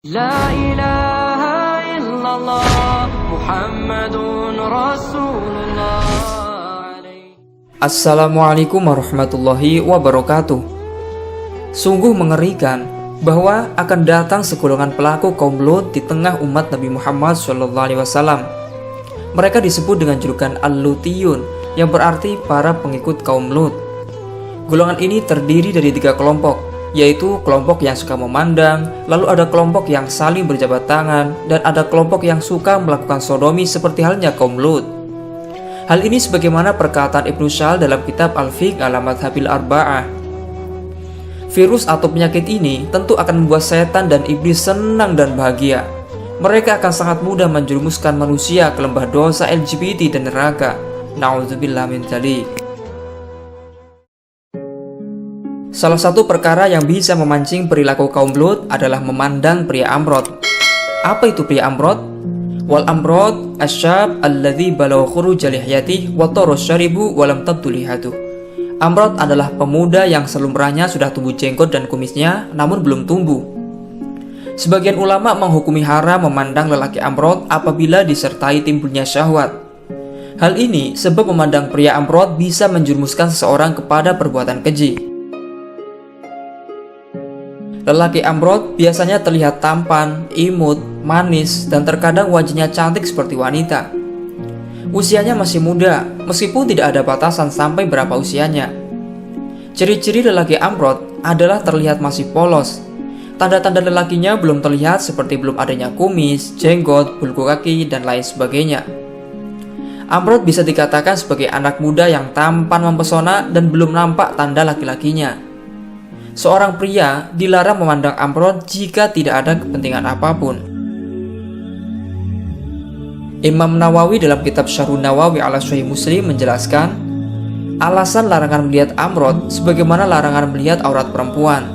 La ilaha illallah Muhammadun Rasulullah. Assalamualaikum warahmatullahi wabarakatuh. Sungguh mengerikan bahwa akan datang segolongan pelaku kaum Lut di tengah umat Nabi Muhammad SAW. Mereka disebut dengan julukan Al-Lutiyun, yang berarti para pengikut kaum Lut. Golongan ini terdiri dari 3 kelompok, yaitu kelompok yang suka memandang, lalu ada kelompok yang saling berjabat tangan, dan ada kelompok yang suka melakukan sodomi seperti halnya kaum Lut. Hal ini sebagaimana perkataan Ibnu Syal dalam kitab Al-Fiqh ala Madhabil Arba'ah. Virus atau penyakit ini tentu akan membuat setan dan iblis senang dan bahagia. Mereka akan sangat mudah menjerumuskan manusia ke lembah dosa LGBT dan neraka. Na'udzubillah min dzalik. Salah satu perkara yang bisa memancing perilaku kaum Lut adalah memandang pria amrod. Apa itu pria amrod? Wal amrod asyab alladzi balagha khuruja lihyatihi wa taras syaribu wa lam tabdu lihatuh. Amrod adalah pemuda yang selumrahnya sudah tumbuh jenggot dan kumisnya, namun belum tumbuh. Sebagian ulama menghukumi haram memandang lelaki amrod apabila disertai timbulnya syahwat. Hal ini sebab memandang pria amrod bisa menjerumuskan seseorang kepada perbuatan keji. Lelaki amrod biasanya terlihat tampan, imut, manis, dan terkadang wajahnya cantik seperti wanita. Usianya masih muda, meskipun tidak ada batasan sampai berapa usianya. Ciri-ciri lelaki amrod adalah terlihat masih polos. Tanda-tanda lelakinya belum terlihat seperti belum adanya kumis, jenggot, bulu kaki, dan lain sebagainya. Amrod bisa dikatakan sebagai anak muda yang tampan mempesona dan belum nampak tanda laki-lakinya. Seorang pria dilarang memandang amrod jika tidak ada kepentingan apapun. Imam Nawawi dalam kitab Syarhun Nawawi ala Sahih Muslim menjelaskan alasan larangan melihat amrod sebagaimana larangan melihat aurat perempuan.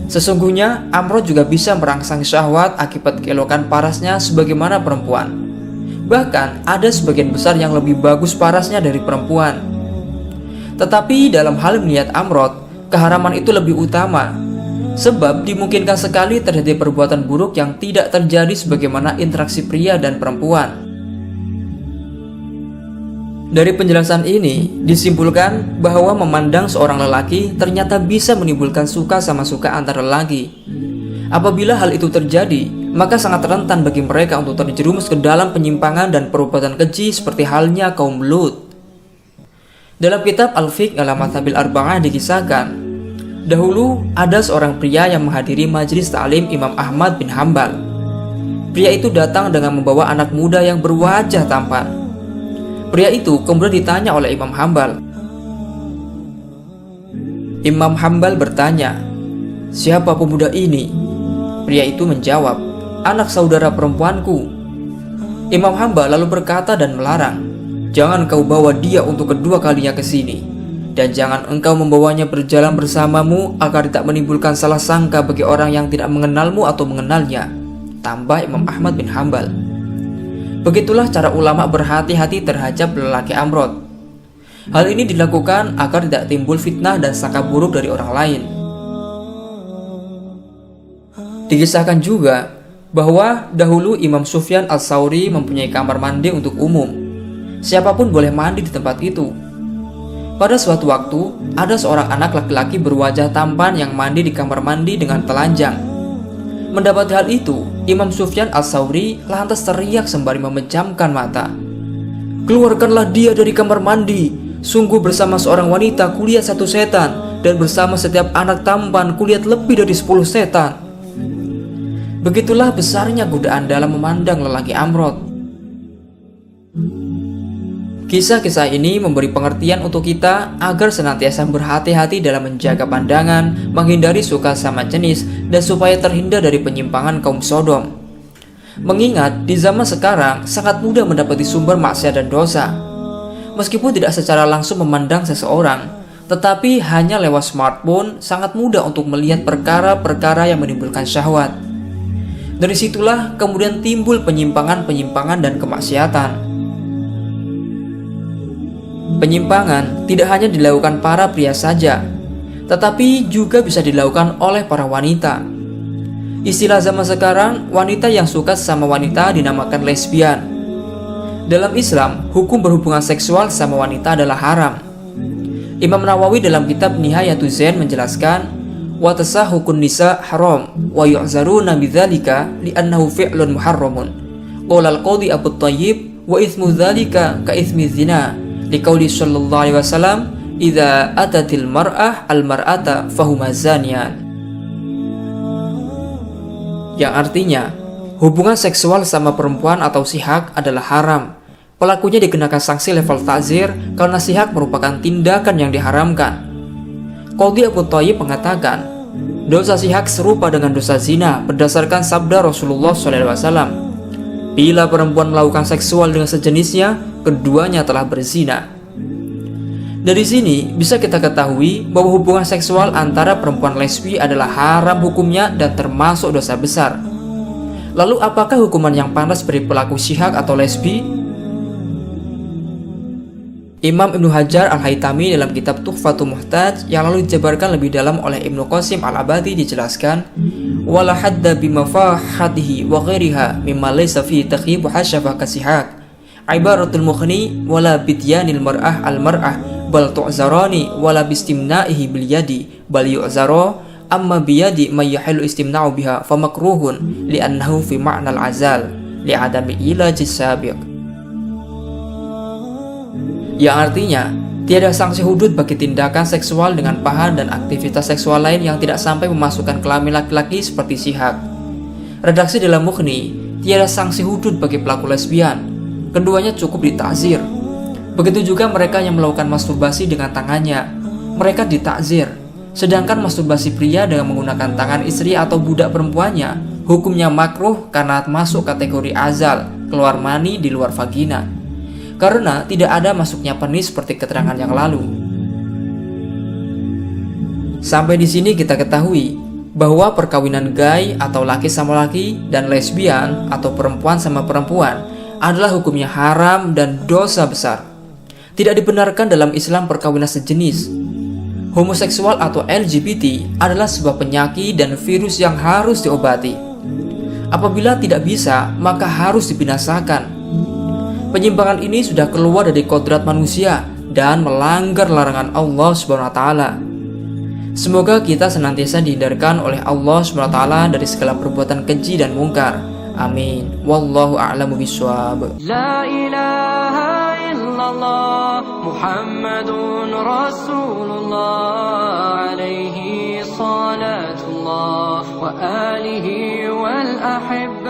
Sesungguhnya amrod juga bisa merangsang syahwat akibat keelokan parasnya sebagaimana perempuan. Bahkan ada sebagian besar yang lebih bagus parasnya dari perempuan. Tetapi dalam hal melihat amrod, keharaman itu lebih utama, sebab dimungkinkan sekali terjadi perbuatan buruk yang tidak terjadi sebagaimana interaksi pria dan perempuan. Dari penjelasan ini disimpulkan bahwa memandang seorang lelaki ternyata bisa menimbulkan suka sama suka antar lelaki. Apabila hal itu terjadi, maka sangat rentan bagi mereka untuk terjerumus ke dalam penyimpangan dan perbuatan keji seperti halnya kaum Lut. Dalam kitab Al-Fiqh ala Madhabil Arba'ah dikisahkan, dahulu ada seorang pria yang menghadiri majelis ta'lim Imam Ahmad bin Hambal. Pria itu datang dengan membawa anak muda yang berwajah tampan. Pria itu kemudian ditanya oleh Imam Hambal. Imam Hambal bertanya, "Siapa pemuda ini?" Pria itu menjawab, "Anak saudara perempuanku." Imam Hambal lalu berkata dan melarang, "Jangan kau bawa dia untuk kedua kalinya ke sini, dan jangan engkau membawanya berjalan bersamamu agar tidak menimbulkan salah sangka bagi orang yang tidak mengenalmu atau mengenalnya." Tambah Imam Ahmad bin Hambal. Begitulah cara ulama berhati-hati terhadap lelaki amrod. Hal ini dilakukan agar tidak timbul fitnah dan sangka buruk dari orang lain. Dikisahkan juga bahwa dahulu Imam Sufyan Ats-Tsauri mempunyai kamar mandi untuk umum. Siapapun boleh mandi di tempat itu. Pada suatu waktu, ada seorang anak laki-laki berwajah tampan yang mandi di kamar mandi dengan telanjang. Mendapat hal itu, Imam Sufyan Ats-Tsauri lantas teriak sembari memejamkan mata, "Keluarkanlah dia dari kamar mandi. Sungguh bersama seorang wanita kulihat satu setan, dan bersama setiap anak tampan kulihat lebih dari 10 setan." Begitulah besarnya godaan dalam memandang lelaki amrod. Kisah-kisah ini memberi pengertian untuk kita agar senantiasa berhati-hati dalam menjaga pandangan, menghindari suka sama jenis, dan supaya terhindar dari penyimpangan kaum Sodom. Mengingat di zaman sekarang sangat mudah mendapati sumber maksiat dan dosa. Meskipun tidak secara langsung memandang seseorang, tetapi hanya lewat smartphone sangat mudah untuk melihat perkara-perkara yang menimbulkan syahwat. Dari situlah kemudian timbul penyimpangan-penyimpangan dan kemaksiatan. Penyimpangan tidak hanya dilakukan para pria saja, tetapi juga bisa dilakukan oleh para wanita. Istilah zaman sekarang, wanita yang suka sama wanita dinamakan lesbian. Dalam Islam, hukum berhubungan seksual sama wanita adalah haram. Imam Nawawi dalam kitab Nihayatul Zain menjelaskan, wa tasahhukun nisa haram wa yu'zaruna bidzalika li'annahu fi'lun muharramun. Qala al-qadhi Abu Thayyib wa ithmu dzalika ka ithmi zina liqauli sallallahu alaihi wasallam idza atatil mar'ah al-mar'ata fahuma zaniyan. Yang artinya, hubungan seksual sama perempuan atau sihak adalah haram. Pelakunya dikenakan sanksi level ta'zir karena sihak merupakan tindakan yang diharamkan. Qadhi Abu Thayyib mengatakan, dosa sihak serupa dengan dosa zina berdasarkan sabda Rasulullah SAW. Bila perempuan melakukan seksual dengan sejenisnya, keduanya telah berzina. Dari sini bisa kita ketahui bahwa hubungan seksual antara perempuan lesbi adalah haram hukumnya dan termasuk dosa besar. Lalu apakah hukuman yang pantas bagi pelaku sihak atau lesbi? Imam Ibnu Hajar Al-Haytami dalam kitab Tuhfatul Muhtaj yang lalu dijabarkan lebih dalam oleh Ibnu Qasim Al-Abadi dijelaskan, wala hadda bimafahatihi wa ghairiha mimma laysa fi taghyib hasyafah kasihak ibaratul mukhni wala bidyanil mar'ah al-mar'ah bal tu'zarani wala bistimna'ihi bil yadi bal yu'zara amma biyadi may yahilu istimna'u biha famakruhun li'annahu fi ma'nal azal li'adami ilajis sabiq. Yang artinya, tiada sanksi hudud bagi tindakan seksual dengan paha dan aktivitas seksual lain yang tidak sampai memasukkan kelamin laki-laki seperti sihak. Redaksi dalam Mughni, tiada sanksi hudud bagi pelaku lesbian. Keduanya cukup ditakzir. Begitu juga mereka yang melakukan masturbasi dengan tangannya. Mereka ditakzir. Sedangkan masturbasi pria dengan menggunakan tangan istri atau budak perempuannya, hukumnya makruh karena masuk kategori azal, keluar mani di luar vagina. Karena tidak ada masuknya penis seperti keterangan yang lalu. Sampai di sini kita ketahui bahwa perkawinan gay atau laki sama laki dan lesbian atau perempuan sama perempuan adalah hukumnya haram dan dosa besar. Tidak dibenarkan dalam Islam perkawinan sejenis. Homoseksual atau LGBT adalah sebuah penyakit dan virus yang harus diobati. Apabila tidak bisa, maka harus dibinasakan. Penyimpangan ini sudah keluar dari kodrat manusia dan melanggar larangan Allah SWT. Semoga kita senantiasa dihindarkan oleh Allah SWT dari segala perbuatan keji dan mungkar. Amin. Wallahu a'lamu bishawab. La ilaha illallah Muhammadun Rasulullah alaihi salatullah wa alihi wal ahibba